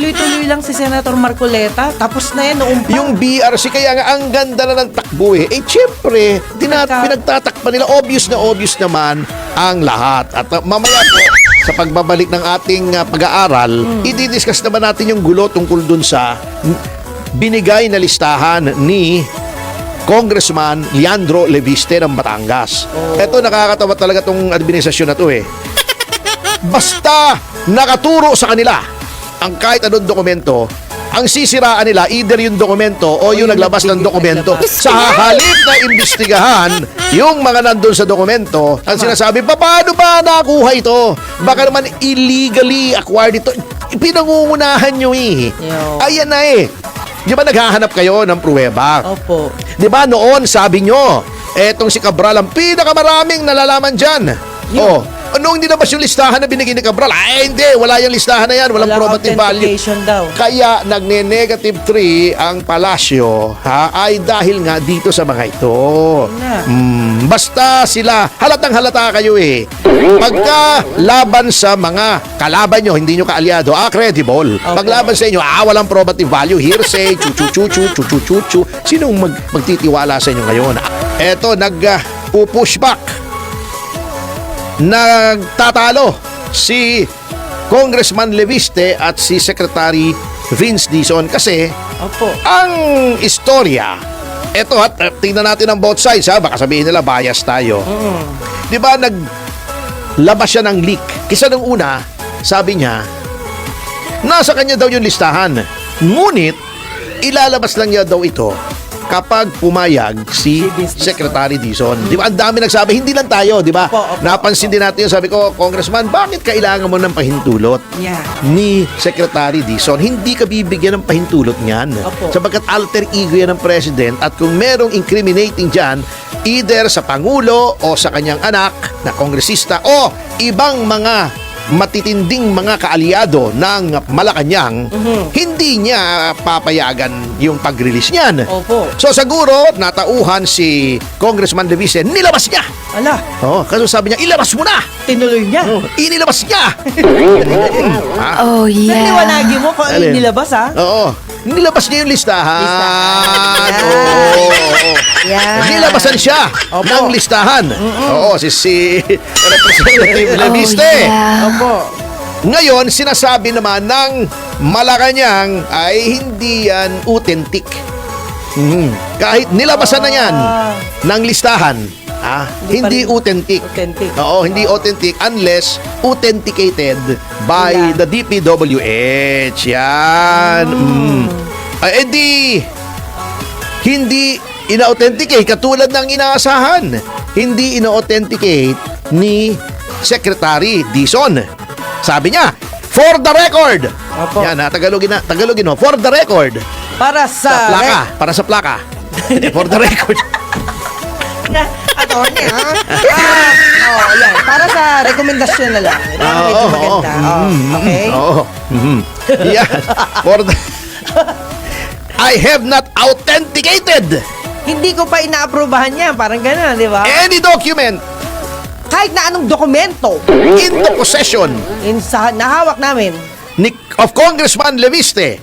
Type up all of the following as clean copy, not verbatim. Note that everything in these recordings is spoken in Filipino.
tuloy-tuloy lang si Senator Marcoleta. Tapos na yan noong pa. Yung BRC, kaya nga ang ganda na ng takbo eh. Siyempre, pinagtatakpan nila. Obvious naman ang lahat. At mamaya po, sa pagbabalik ng ating pag-aaral, i-discuss naman natin yung gulo tungkol dun sa binigay na listahan ni Congressman Leandro Leviste ng Batangas. Ito, nakakatawa talaga tong administrasyon na to eh. Basta nakaturo sa kanila ang kahit anong dokumento, ang sisiraan nila either yung dokumento o yung naglabas ng dokumento. Sa halip na imbestigahan yung mga nandun sa dokumento, ang sinasabi, paano ba nakuha ito? Baka naman illegally acquired ito. Pinangungunahan nyo eh. Ayan na eh. Di ba naghahanap kayo ng pruweba? Opo. Di ba noon sabi nyo, etong si Cabral ang pinakamaraming nalalaman dyan. Nung dinabas yung listahan na binigay ni Cabral, hindi, wala yung listahan na yan, walang probative value. Daw. Kaya nagne-negative 3 ang palasyo ay dahil nga dito sa mga ito. Basta sila, halatang halata kayo eh. Pagka laban sa mga kalaban nyo, hindi nyo kaalyado, credible. Paglaban sa inyo, walang probative value, hearsay, chuchu. Sinong magtitiwala sa inyo ngayon? Eto, nag-pushback. Nagtatalo si Congressman Leviste at si Secretary Vince Dizon kasi ang istorya, eto at tingnan natin ang both sides baka sabihin nila bias tayo. Di ba naglabas siya ng leak? Kisa nung una, sabi niya, nasa kanya daw yung listahan. Ngunit, ilalabas lang niya daw ito kapag pumayag si Secretary Dizon. Di ba? Ang dami nagsabi, hindi lang tayo, di ba? Napansin din natin yung sabi ko, Congressman, bakit kailangan mo ng pahintulot ni Secretary Dizon? Hindi ka bibigyan ng pahintulot niyan. Sapagkat alter ego yan ng President at kung merong incriminating dyan, either sa Pangulo o sa kanyang anak na kongresista o ibang mga matitinding mga kaalyado ng Malacanang, hindi niya papayagan yung pag-release niyan. So siguro, natauhan si Congressman Leviste, nilabas niya. Kasi sabi niya, ilabas mo na. Tinuloy niya. Inilabas niya. Naliwanagi mo kung ano nilabas Nilabas niya yung listahan. Nilabasan siya ng listahan. Si Representative Leviste. Ngayon, sinasabi naman ng Malacanang ay hindi yan authentic. Kahit nilabasan na yan ng listahan, hindi authentic. Hindi authentic unless authenticated by the DPWH. Yan. Hindi ina-authenticate katulad ng inaasahan. Hindi ina-authenticate ni Secretary Dizon. Sabi niya, for the record. Yan, Tagalogin mo. For the record. Para sa plaka. Para sa plaka. For the record. Attorney, yan. Para sa rekomendasyon na lang. Medyo maganda. Okay? Yan. For the... I have not authenticated. Hindi ko pa inaaprubahan yan. Parang gano'n, di ba? Any document. Kahit na anong dokumento. In the possession. Nahawak namin. Of Congressman Leviste.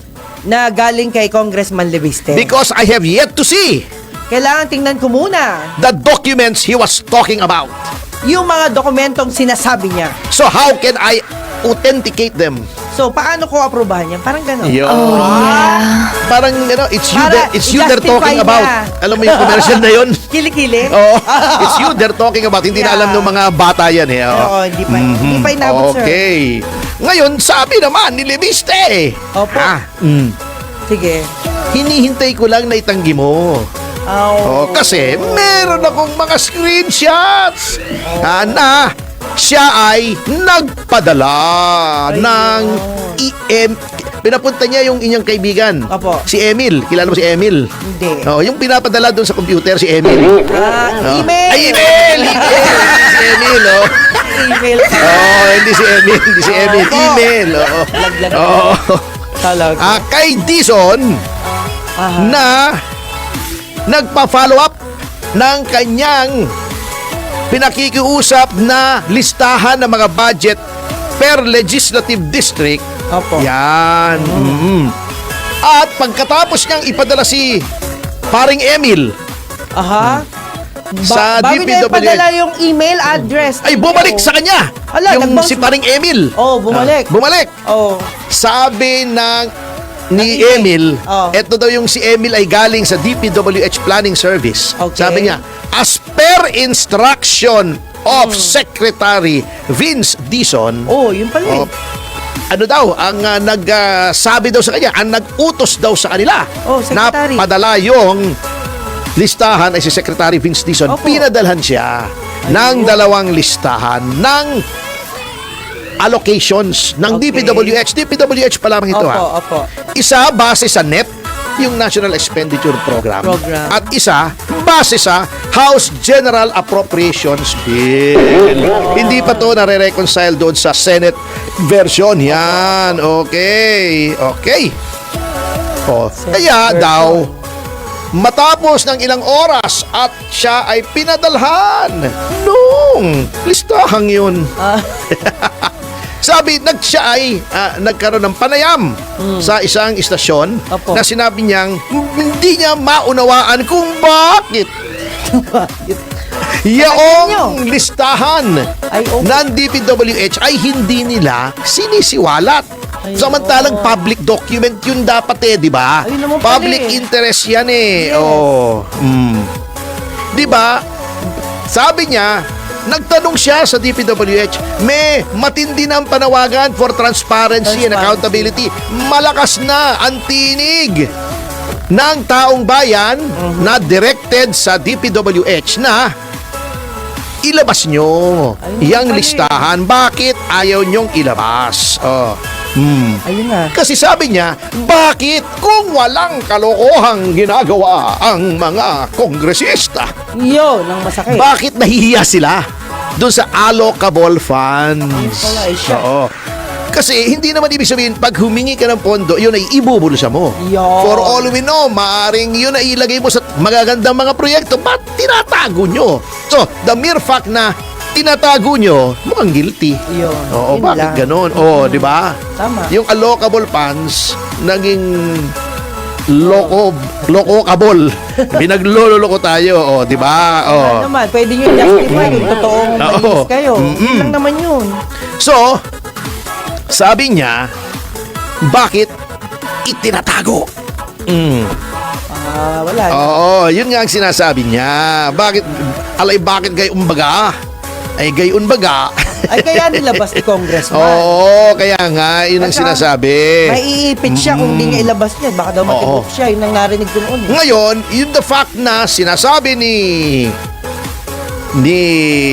Na galing kay Congressman Leviste. Because I have yet to see. Kailangan tingnan ko muna The documents he was talking about. yung mga dokumentong sinasabi niya. So how can I authenticate them? So, paano ko aprubahan yan? Parang gano'n. Parang, it's you they're talking about. Alam mo yung commercial na yun? Kili-kili? It's you they're talking about. Hindi na alam ng mga bata yan eh. Hindi pa inabot, sir. Okay. Ngayon, sabi naman ni Leviste. Sige. Hinihintay ko lang na itanggi mo. Kasi meron akong mga screenshots na siya ay nagpadala ng pinapunta niya yung inyong kaibigan. Si Emil. Kilala mo si Emil? Hindi. Yung pinapadala doon sa computer si Emil. Email! Email! Si Emil, Email. Hindi si Emil. Hindi si Emil. Email. Talaga. Kay Dizon na nagpa-follow up ng kanyang pinakikiusap na listahan ng mga budget per legislative district Opo. Yan. At pagkatapos niyang ipadala si paring Emil Aha. sa Bago niya DPWH, ipadala yung email address. ay bumalik sa kanya. Ala, Yung nag-bounce si paring Emil. Oh, bumalik. Bumalik. Oh. Sabi ni email. Emil, Oh. eto daw yung si Emil ay galing sa DPWH Planning Service. Okay. Sabi niya, as per instruction of Secretary Vince Dizon, Oh, yun pala. oh, ano daw, ang nagsabi daw sa kanya, ang nag-utos daw sa kanila Oh, na Secretary. padala yung listahan ay si Secretary Vince Dizon. Opo. Pinadalhan siya ng dalawang listahan ng allocations ng Okay. DPWH. DPWH pa lamang ito, Opo, opo. Isa base sa NEP, yung National Expenditure Program. Program. At isa base sa House General Appropriations Bill. Hindi pa to nare-reconcile doon sa Senate version. Yan. Okay. Okay. Oh, kaya version. daw, matapos ng ilang oras at siya ay pinadalhan nung listahang yun. Sabi, siya ay nagkaroon ng panayam sa isang istasyon Opo. na sinabi niyang hindi niya maunawaan kung bakit yaong listahan Ay, okay. ng DPWH ay hindi nila sinisiwalat. Ay, Samantalang public document yun dapat di ba? Ayun naman pala Public eh. interest yan Yes. Oh. Di ba? Sabi niya, nagtanong siya sa DPWH, may matindi na ang panawagan for transparency and accountability. Malakas na ang tinig ng taong bayan na directed sa DPWH na ilabas nyo Ayun yung pala eh. listahan. Bakit ayaw nyong ilabas? Oh. Ayun na. Kasi sabi niya, bakit kung walang kalokohang ginagawa ang mga kongresista, Yun, ang masakit. bakit nahihiya sila doon sa allocable funds? Ayun pala, eh, siya. Oo. Kasi hindi naman ibig sabihin, pag humingi ka ng pondo, yun ay ibubulsa mo. Yun. For all we know, maaring yun ay ilagay mo sa magagandang mga proyekto. Ba't tinatago nyo? So, the mere fact na tinatago nyo, mukhang guilty. Yun. Oo, Yun bakit lang. ganon? Oo, di ba? Tama. Yung allocable funds, naging lokokable. Binagloloko tayo, di ba? Ano naman, pwede nyo justify yung totoong Oo. malinis kayo. Yun lang naman yun. So, sabi niya, bakit itinatago? Wala. Oo, yun nga ang sinasabi niya. Bakit gayon baga? Ay gayon baga. Ay, kaya nilabas ni Congressman. Oo, kaya nga, yun ang Baka sinasabi. Maiipit siya kung hindi niya ilabas niya. Baka daw matibok siya. Yun ang narinig ko noon. Ngayon, yung the fact na sinasabi ni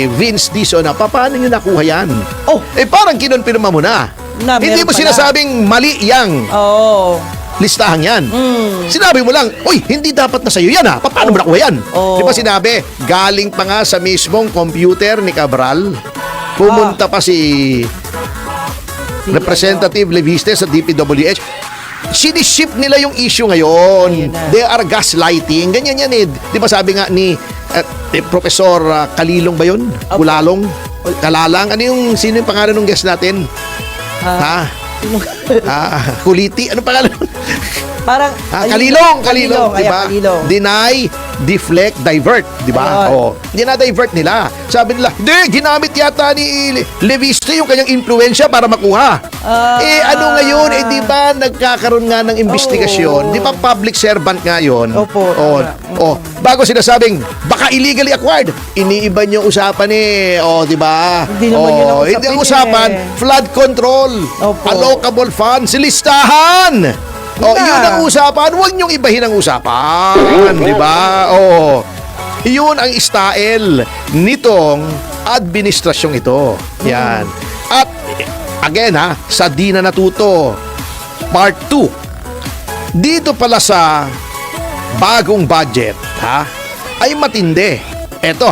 Vince Dizon na paano nyo nakuha yan? Oh, Parang kinonfirma mo na. Na, Hindi meron mo pala. sinasabing mali yang oo. listahan yan. Mm. Sinabi mo lang, uy, hindi dapat na sa'yo yan ha. Paano mo nakuha yan? Oh. Di ba sinabi, galing pa nga sa mismong computer ni Cabral. Pumunta pa si Representative Leviste sa DPWH. Siniship nila yung issue ngayon. Ayun na. They are gaslighting. Ganyan yan eh. Di ba sabi nga ni Professor Kalilong ba yun? Opo. Kulalong? Kalalang? Sino yung pangalan ng guest natin? Ha? Sino? Kuliti? Ano pangalan? Parang Kalilong, di Ayan, ba? Kalilong. Deny, deflect, divert, di ba? Ayun. Oh, dina-divert nila. Sabi nila, "Hindi, ginamit yata ni Leviste yung kanyang impluwensya para makuha." Ano ngayon? Di ba nagkakaroon nga ng investigasyon? Oo. Di ba public servant nga yun? Opo, Oh, tama. bago sinasabing baka illegally acquired, iniiba niyo usapan di ba? Hindi naman yun ang Hindi ang usapin usapan, flood control, Opo. allocable funds, listahan. Na. Yun ang usapan. Huwag niyong ibahin ang usapan. Di ba? Yun ang style nitong administrasyong ito. Yan. At, again sa di na natuto, part 2. Dito pala sa bagong budget, ay matindi. Eto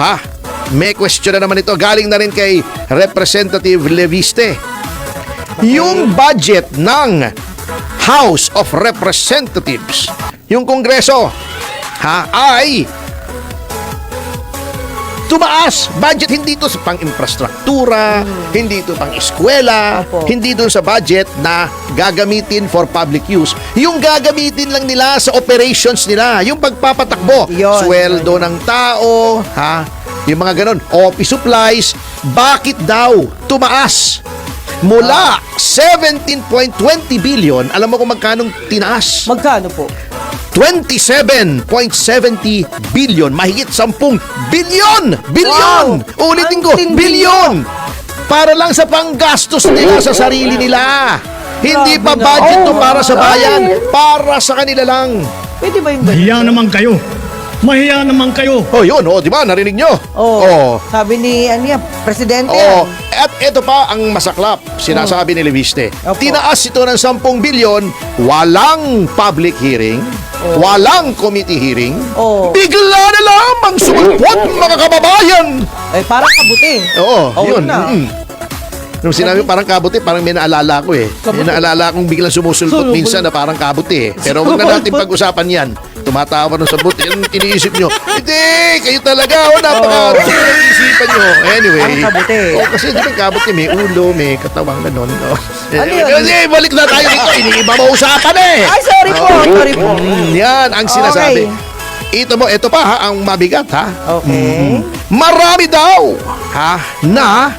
may question na naman ito. Galing na rin kay Representative Leviste. Yung budget ng House of Representatives, yung Kongreso, ay tumaas. Budget hindi ito sa pang-infrastruktura, hindi ito pang-eskwela, Opo. hindi doon sa budget na gagamitin for public use. Yung gagamitin lang nila sa operations nila, yung pagpapatakbo, Yun. sweldo ng tao, ha? Yung mga ganon, office supplies, bakit daw tumaas? Mula 17.20 billion, alam mo kung magkanong tinaas? Magkano po? 27.70 billion, mahigit 10 billion! Billion! Wow! Ulitin Ang ko, tindi billion! Para lang sa panggastos nila sa sarili nila. Hindi pa Grabe na. budget to Oh, para sa bayan, ay. para sa kanila lang. Pwede ba yung ganito? Mahiya naman kayo. Mahiya naman kayo. Oh, yun, oh, di ba? Narinig nyo? Oh, sabi ni Presidente Oo. yan. At ito pa ang masaklap, sinasabi ni Leviste. Opo. Tinaas ito ng 10 bilyon, walang public hearing, walang committee hearing, Oo. bigla na lamang sumulpot mga kababayan. Ay, parang kabuti. Oo, Oo yun. na. Nung sinabi parang kabuti, parang may naalala ko eh. May naalala kong biglang sumusulpot minsan na parang kabuti eh. Pero huwag na natin pag-usapan yan. Tumatawa ng sabot. Yan ang iniisip nyo. Hindi, kayo talaga. O, napaka-isipan nyo. Anyway. Ang kabuti. Oh, kasi di ba kabuti, may ulo, may katawang ganon. Oh. Ano yun? Kasi balik na tayo dito. Iniiba mo usapan eh. Ay, sorry po. Sorry po. Yan ang sinasabi. Okay. Ito pa ha, ang mabigat ha. Okay. Marami daw ha na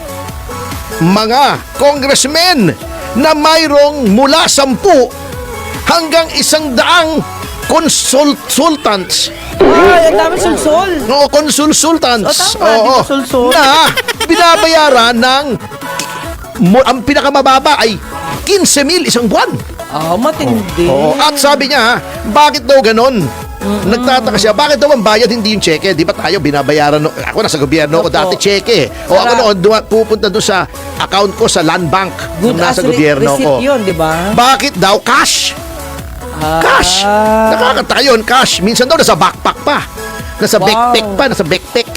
mga congressmen na mayroong mula 10 hanggang 100 consultants. Ay, ang dami sulsol. No, consultants. O, tama, di ba sulsul? Na binabayaran ng ang pinakamababa ay 15,000 isang buwan. Ah, matindi. Oo. At sabi niya, bakit daw ganon? Nagtataka siya, bakit daw ang bayad hindi yung cheque? Di ba tayo binabayaran? Ako nasa gobyerno ko Opo. dati cheque. O ako Sarap. noon, pupunta doon sa account ko sa land bank Good nung nasa as gobyerno receipt ko. yun, di ba? Bakit daw cash? Cash! Nakakataka yun, cash. Minsan daw nasa backpack pa. Nasa Wow. backpack pa, nasa backpack.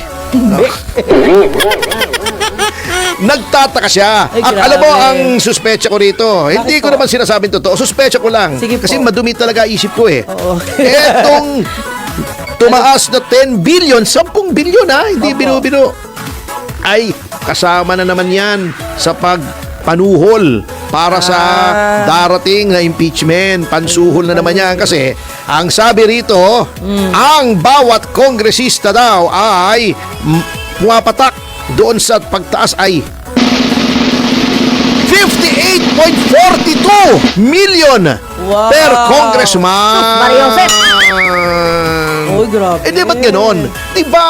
Nagtataka siya. Ay, At grabe. alam mo ang suspecha ko rito. Hindi ko po? naman sinasabing totoo. Suspecha ko lang. Sige po. Kasi madumi talaga isip ko eh. Oo. Etong tumaas na 10 billion, 10 billion ha, hindi Opo. binu-binu. Ay, kasama na naman yan sa pagpanuhol para sa darating na impeachment. Pansuhol na naman yan kasi ang sabi rito, ang bawat kongresista daw ay pumapatak doon sa pagtaas ay 58.42 million Wow. per congressman. Mariosep. Uy, grabe. Eh di ba't ganon? Di ba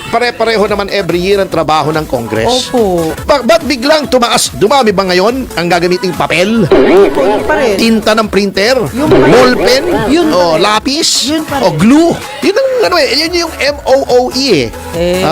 pare-pareho naman every year ang trabaho ng Congress? Opo. Ba't biglang tumaas? Dumami ba ngayon ang gagamiting papel? Opo, yun pa rin. Tinta ng printer? Yung pa rin. Ballpen? Yun pa O rin. lapis? Yun pa O rin. glue? Yun ang ano eh, yun yung MOOE eh. Eh.